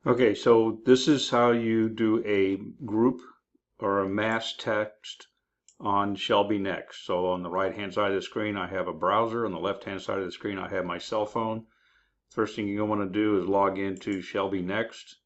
Okay, so this is how you do a group or a mass text on ShelbyNext. So on the right hand side of the screen I have a browser, on the left hand side of the screen I have my cell phone. First thing you're going to want to do is log into ShelbyNext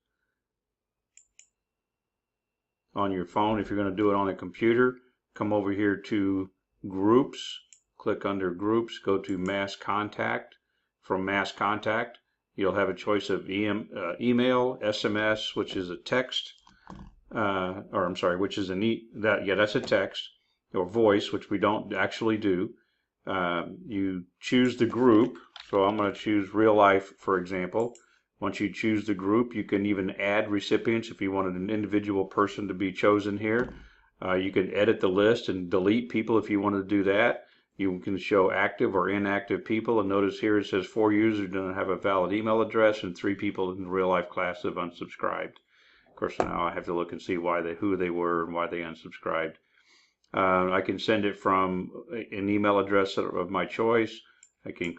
on your phone. If you're going to do it on a computer, come over here to Groups, click under Groups, go to Mass Contact. From Mass Contact you'll have a choice of email, SMS, which is a text, or I'm sorry, which is that's a text, or voice, which we don't actually do. You choose the group, so I'm going to choose real life, for example. Once you choose the group, you can even add recipients if you wanted an individual person to be chosen here. You can edit the list and delete people if you want to do that. You can show active or inactive people, and notice here it says 4 users don't have a valid email address and 3 people in the real life class have unsubscribed. Of course, now I have to look and see who they were and why they unsubscribed. I can send it from an email address of my choice. I can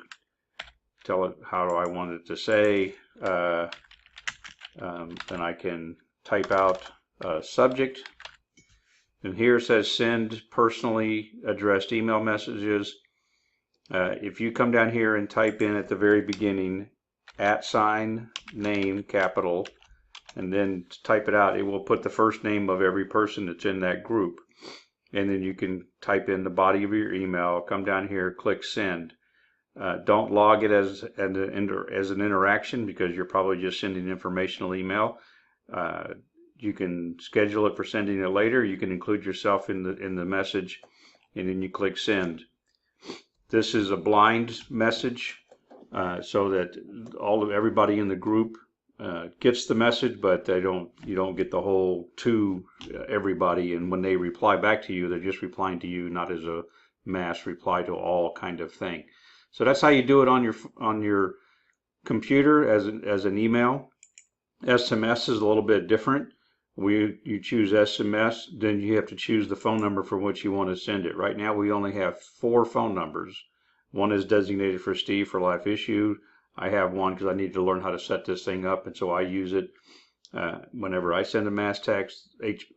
tell it how do I want it to say, and I can type out a subject. And here it says send personally addressed email messages. If you come down here and type in at the very beginning @name capital and then type it out, it will put the first name of every person that's in that group. And then you can type in the body of your email, come down here, click send. Don't log it as an interaction because you're probably just sending an informational email. You can schedule it for sending it later. You can include yourself in the message, and then you click send. This is a blind message, so that everybody in the group gets the message, but you don't get the whole to everybody. And when they reply back to you, they're just replying to you, not as a mass reply to all kind of thing. So that's how you do it on your computer as an email. SMS is a little bit different. You choose SMS, then you have to choose the phone number for which you want to send it. Right now we only have 4 phone numbers. One is designated for Steve for life issue. I have one because I need to learn how to set this thing up, and so I use it whenever I send a mass text.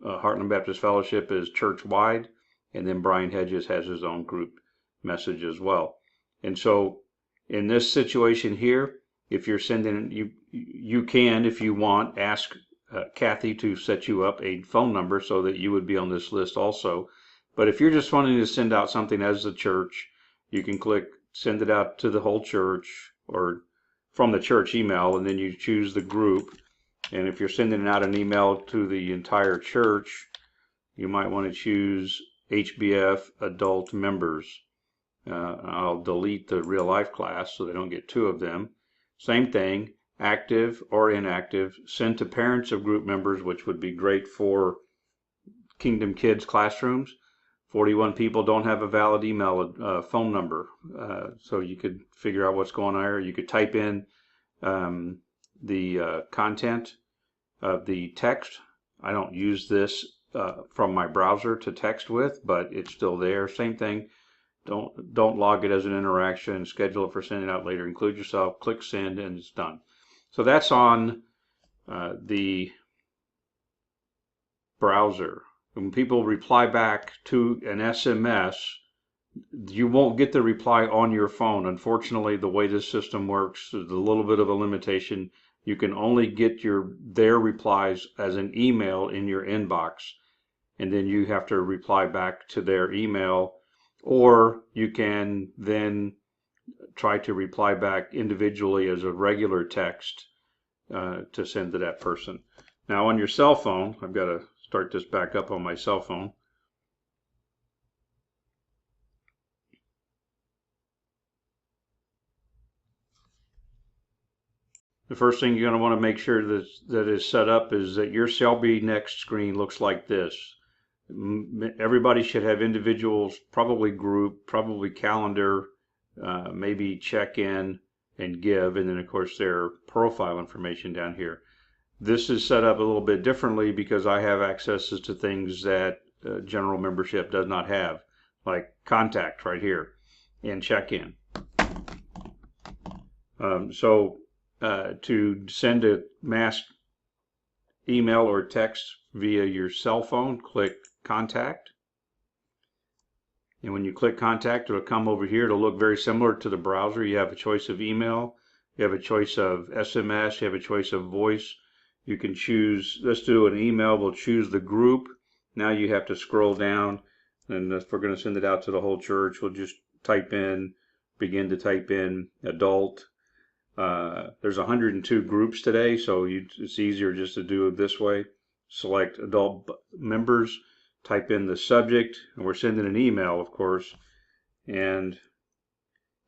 Heartland Baptist Fellowship is church-wide, and then Brian Hedges has his own group message as well. And so in this situation here, if you're sending, you can, if you want, ask Kathy to set you up a phone number so that you would be on this list also. But if you're just wanting to send out something as a church, you can click send it out to the whole church or from the church email, and then you choose the group. And if you're sending out an email to the entire church, you might want to choose HBF adult members. I'll delete the real life class so they don't get 2 of them. Same thing, active or inactive, send to parents of group members, which would be great for Kingdom Kids classrooms. 41 people don't have a valid email phone number, so you could figure out what's going on here. You could type in the content of the text. I don't use this from my browser to text with, but it's still there. Same thing. Don't log it as an interaction. Schedule it for sending out later. Include yourself. Click send, and it's done. So that's on the browser. When people reply back to an SMS, you won't get the reply on your phone. Unfortunately, the way this system works is a little bit of a limitation. You can only get their replies as an email in your inbox, and then you have to reply back to their email, or you can then try to reply back individually as a regular text to send to that person. Now on your cell phone, I've got to start this back up on my cell phone. The first thing you're going to want to make sure that is set up is that your ShelbyNext screen looks like this. Everybody should have individuals, probably group, probably calendar, maybe check-in and give, and then of course their profile information down here. This is set up a little bit differently because I have accesses to things that general membership does not have, like contact right here and check-in. To send a mass email or text via your cell phone, click Contact. And when you click Contact, it'll come over here. It'll look very similar to the browser. You have a choice of email, you have a choice of SMS, you have a choice of voice. You can choose, let's do an email, we'll choose the group. Now you have to scroll down, and if we're going to send it out to the whole church, we'll just begin to type in adult. There's 102 groups today, so it's easier just to do it this way. Select adult members, type in the subject, and we're sending an email, of course, and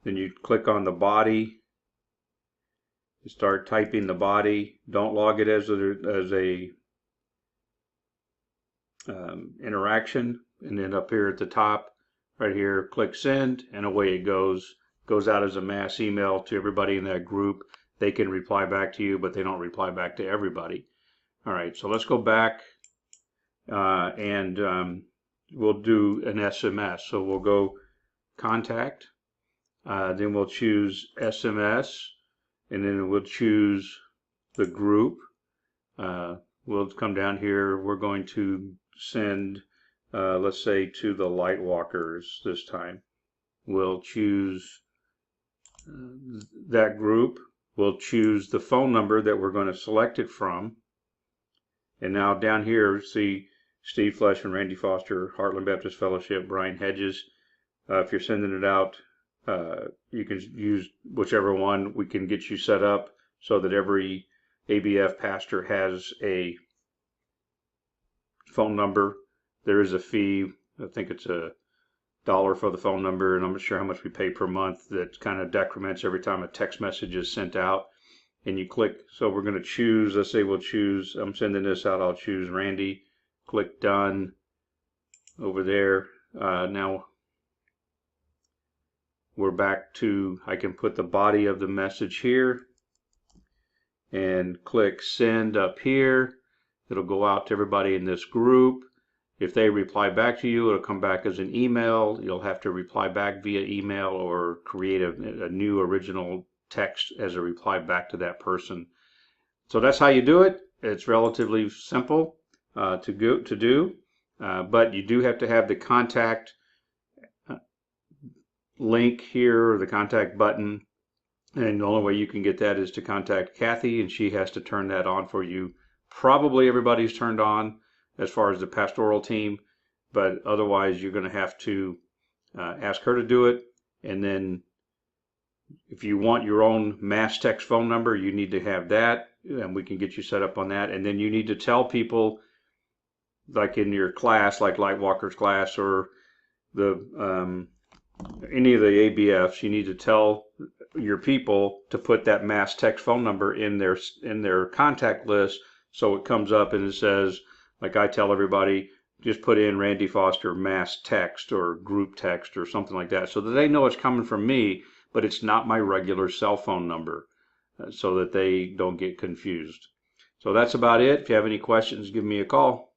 then you click on the body. You start typing the body. Don't log it as a interaction, and then up here at the top right here, click send, and away it goes out as a mass email to everybody in that group. They can reply back to you, but they don't reply back to everybody. All right, so let's go back and we'll do an SMS. So we'll go Contact, then we'll choose SMS, and then we'll choose the group. We'll come down here. We're going to send, let's say, to the Lightwalkers this time. We'll choose that group. We'll choose the phone number that we're going to select it from. And now down here, see Steve Fleshman, Randy Foster, Heartland Baptist Fellowship, Brian Hedges. If you're sending it out, you can use whichever one. We can get you set up so that every ABF pastor has a phone number. There is a fee. I think it's $1 for the phone number, and I'm not sure how much we pay per month. That kind of decrements every time a text message is sent out. And you click, so we're going to choose, let's say we'll choose, I'm sending this out, I'll choose Randy. Click done over there. Now we're back to, I can put the body of the message here and click send up here. It'll go out to everybody in this group. If they reply back to you, it'll come back as an email. You'll have to reply back via email or create a new original text as a reply back to that person. So that's how you do it. It's relatively simple to do, but you do have to have the contact link here, or the contact button, and the only way you can get that is to contact Kathy, and she has to turn that on for you. Probably everybody's turned on as far as the pastoral team, but otherwise you're going to have to ask her to do it. And then if you want your own mass text phone number, you need to have that, and we can get you set up on that. And then you need to tell people, like in your class, like Lightwalkers class or the any of the ABFs, you need to tell your people to put that mass text phone number in their contact list, so it comes up and it says, like I tell everybody, just put in Randy Foster mass text or group text or something like that, so that they know it's coming from me, but it's not my regular cell phone number, so that they don't get confused. So that's about it. If you have any questions, give me a call.